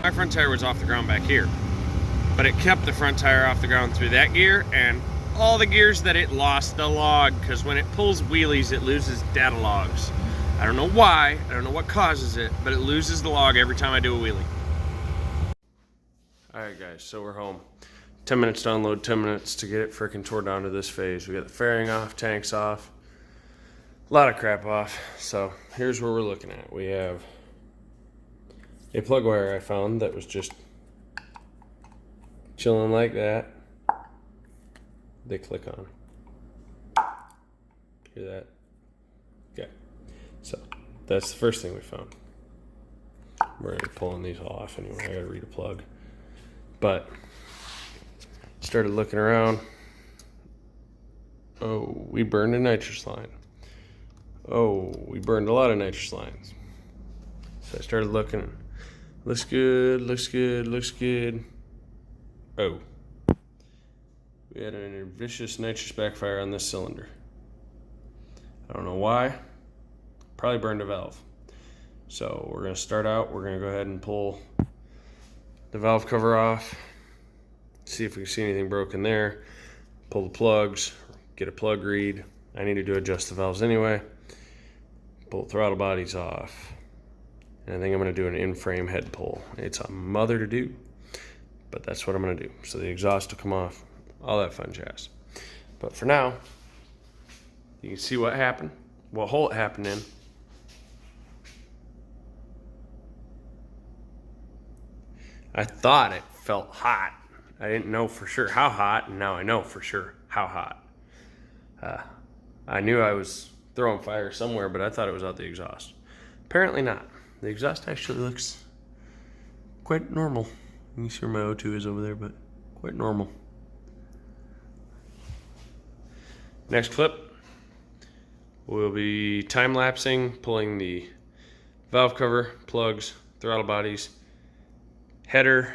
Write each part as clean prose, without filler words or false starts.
my front tire was off the ground back here, but it kept the front tire off the ground through that gear and all the gears that it lost the log, because when it pulls wheelies, it loses data logs. I don't know why, I don't know what causes it, but it loses the log every time I do a wheelie. Alright guys, so we're home. 10 minutes to unload, 10 minutes to get it freaking tore down to this phase. We got the fairing off, tanks off, a lot of crap off. So here's what we're looking at. We have a plug wire I found that was just chilling like that. They click on. Hear that? Okay. So that's the first thing we found. We're gonna be pulling these all off anyway. I gotta read a plug. But started looking around. Oh, we burned a nitrous line. Oh, we burned a lot of nitrous lines. So I started looking. Looks good, looks good, looks good. Oh. We had a vicious nitrous backfire on this cylinder. I don't know why. Probably burned a valve. So we're going to start out. We're going to go ahead and pull the valve cover off. See if we can see anything broken there. Pull the plugs. Get a plug read. I needed to adjust the valves anyway. Pull the throttle bodies off. And I think I'm going to do an in-frame head pull. It's a mother to do, but that's what I'm going to do. So the exhaust will come off. All that fun jazz. But for now, you can see what happened, what hole it happened in. I thought it felt hot. I didn't know for sure how hot, and now I know for sure how hot. I knew I was throwing fire somewhere, but I thought it was out the exhaust. Apparently not. The exhaust actually looks quite normal. You can see where my O2 is over there, but quite normal. Next clip, we'll be time-lapsing, pulling the valve cover, plugs, throttle bodies, header,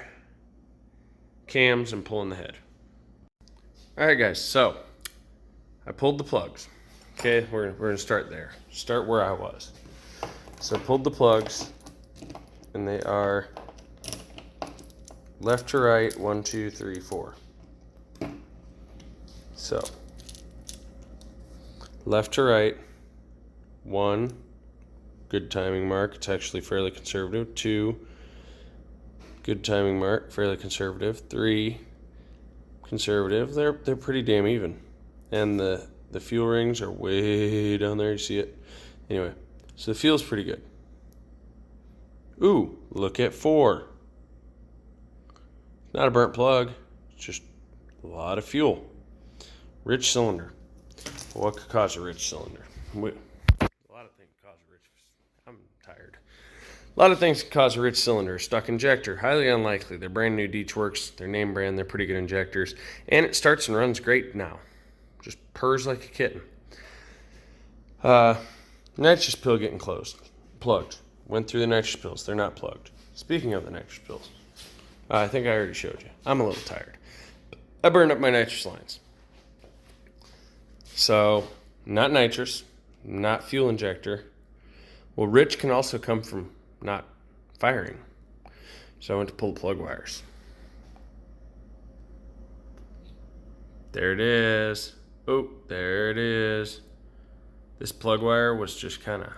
cams, and pulling the head. Alright guys, so I pulled the plugs. Okay, we're gonna start there. Start where I was. So I pulled the plugs, and they are left to right, 1, 2, 3, 4. So left to right, 1, good timing mark, it's actually fairly conservative. 2, good timing mark, fairly conservative. 3, conservative. They're pretty damn even. And the fuel rings are way down there, you see it? Anyway, so the fuel's pretty good. Ooh, look at 4. Not a burnt plug, it's just a lot of fuel. Rich cylinder. What could cause a rich cylinder? A lot of things cause a rich. I'm tired. A lot of things can cause a rich cylinder. Stuck injector, highly unlikely. They're brand new Deech Works. They're name brand. They're pretty good injectors, and it starts and runs great now. Just purrs like a kitten. Nitrous pill getting closed. Plugged. Went through the nitrous pills. They're not plugged. Speaking of the nitrous pills, I think I already showed you. I'm a little tired. I burned up my nitrous lines. So, not nitrous, not fuel injector. Well, rich can also come from not firing. So I went to pull the plug wires. There it is. Oh, there it is. This plug wire was just kind of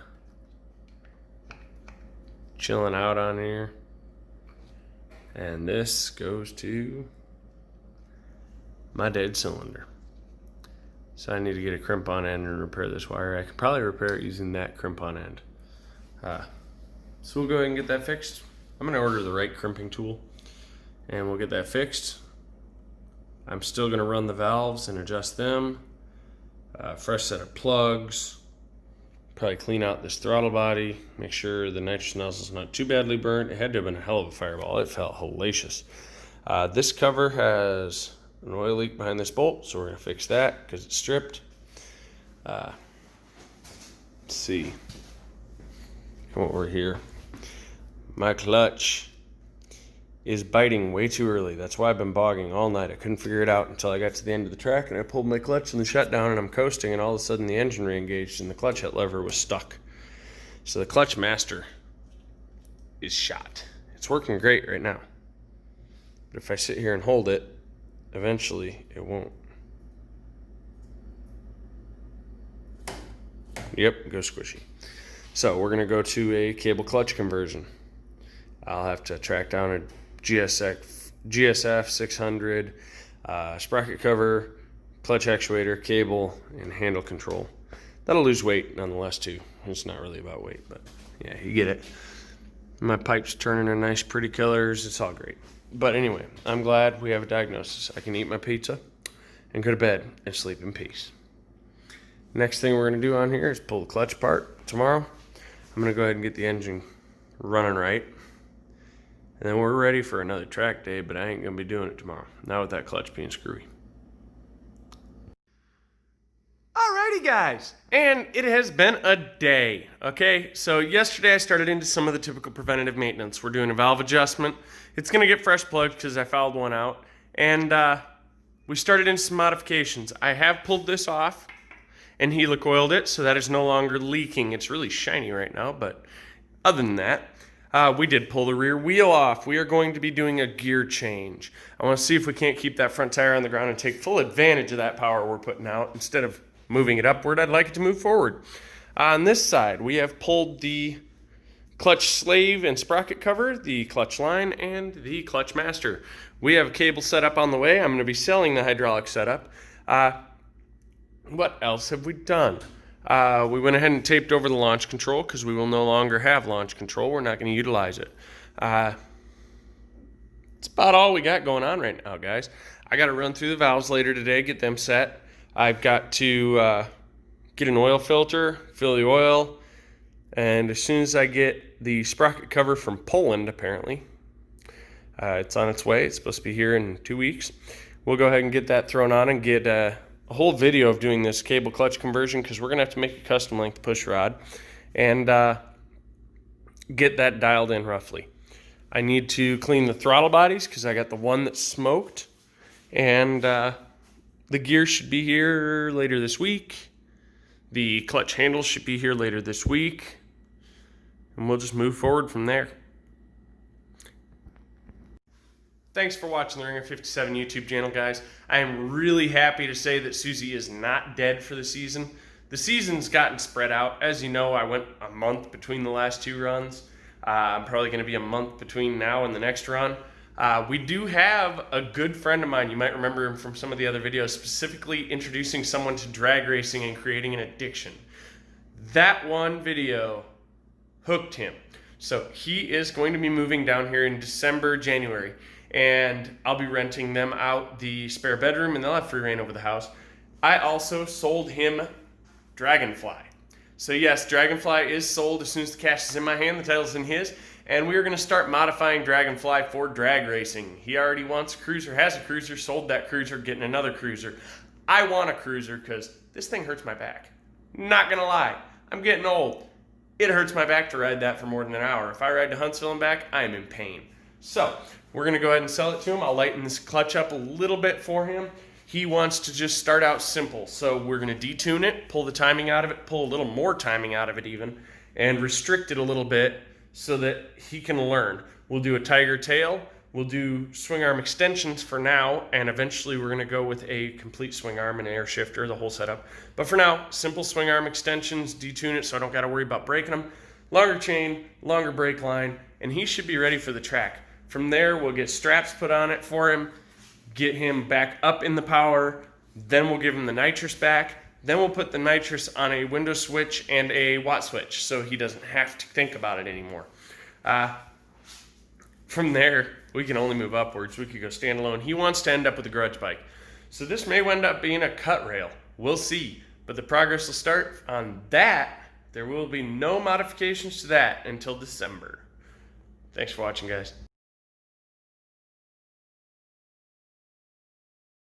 chilling out on here. And this goes to my dead cylinder. So I need to get a crimp-on end and repair this wire. I could probably repair it using that crimp-on end. So we'll go ahead and get that fixed. I'm gonna order the right crimping tool and we'll get that fixed. I'm still gonna run the valves and adjust them. Fresh set of plugs. Probably clean out this throttle body. Make sure the nitrous nozzle's not too badly burnt. It had to have been a hell of a fireball. It felt hellacious. This cover has an oil leak behind this bolt, so we're going to fix that because it's stripped. Let's see. Come over here. My clutch is biting way too early. That's why I've been bogging all night. I couldn't figure it out until I got to the end of the track and I pulled my clutch in the shutdown and I'm coasting, and all of a sudden the engine re-engaged and the clutch head lever was stuck. So the clutch master is shot. It's working great right now. But if I sit here and hold it, eventually it won't. Yep, go squishy. So we're going to go to a cable clutch conversion. I'll have to track down a GSF 600, sprocket cover, clutch actuator, cable, and handle control. That'll lose weight nonetheless too. It's not really about weight, but yeah, you get it. My pipe's turning in nice pretty colors. It's all great. But anyway, I'm glad we have a diagnosis. I can eat my pizza and go to bed and sleep in peace. Next thing we're going to do on here is pull the clutch apart tomorrow. I'm going to go ahead and get the engine running right. And then we're ready for another track day, but I ain't going to be doing it tomorrow. Not with that clutch being screwy. Alrighty guys, and it has been a day, okay? So yesterday I started into some of the typical preventative maintenance. We're doing a valve adjustment. It's going to get fresh plugged because I fouled one out. And we started into some modifications. I have pulled this off and helicoiled it so that it's no longer leaking. It's really shiny right now, but other than that, we did pull the rear wheel off. We are going to be doing a gear change. I want to see if we can't keep that front tire on the ground and take full advantage of that power we're putting out instead of moving it upward. I'd like it to move forward. On this side, we have pulled the clutch slave and sprocket cover, the clutch line, and the clutch master. We have a cable setup on the way. I'm going to be selling the hydraulic setup. What else have we done? We went ahead and taped over the launch control because we will no longer have launch control. We're not going to utilize it. It's about all we got going on right now, guys. I got to run through the valves later today, get them set. I've got to get an oil filter, fill the oil, and as soon as I get the sprocket cover from Poland, apparently, it's on its way. It's supposed to be here in 2 weeks. We'll go ahead and get that thrown on and get a whole video of doing this cable clutch conversion because we're going to have to make a custom length push rod and get that dialed in roughly. I need to clean the throttle bodies because I got the one that's smoked, and the gears should be here later this week. The clutch handles should be here later this week. And we'll just move forward from there. Thanks for watching the Ringer 57 YouTube channel, guys. I am really happy to say that Susie is not dead for the season. The season's gotten spread out. As you know, I went a month between the last 2 runs. I'm probably going to be a month between now and the next run. We do have a good friend of mine, you might remember him from some of the other videos, specifically introducing someone to drag racing and creating an addiction. That one video hooked him. So he is going to be moving down here in December, January, and I'll be renting them out the spare bedroom and they'll have free reign over the house. I also sold him Dragonfly. So yes, Dragonfly is sold as soon as the cash is in my hand, the title's in his. And we are going to start modifying Dragonfly for drag racing. He already wants a cruiser, has a cruiser, sold that cruiser, getting another cruiser. I want a cruiser because this thing hurts my back. Not going to lie, I'm getting old. It hurts my back to ride that for more than an hour. If I ride to Huntsville and back, I am in pain. So we're going to go ahead and sell it to him. I'll lighten this clutch up a little bit for him. He wants to just start out simple. So we're going to detune it, pull the timing out of it, pull a little more timing out of it even, and restrict it a little bit so that he can learn. We'll do a tiger tail, we'll do swing arm extensions for now, and eventually we're gonna go with a complete swing arm and air shifter, the whole setup. But for now, simple swing arm extensions, detune it so I don't gotta worry about breaking them. Longer chain, longer brake line, and he should be ready for the track. From there, we'll get straps put on it for him, get him back up in the power, then we'll give him the nitrous back, then we'll put the nitrous on a window switch and a watt switch so he doesn't have to think about it anymore. From there, we can only move upwards. We could go standalone. He wants to end up with a grudge bike. So this may end up being a cut rail. We'll see. But the progress will start on that. There will be no modifications to that until December. Thanks for watching, guys.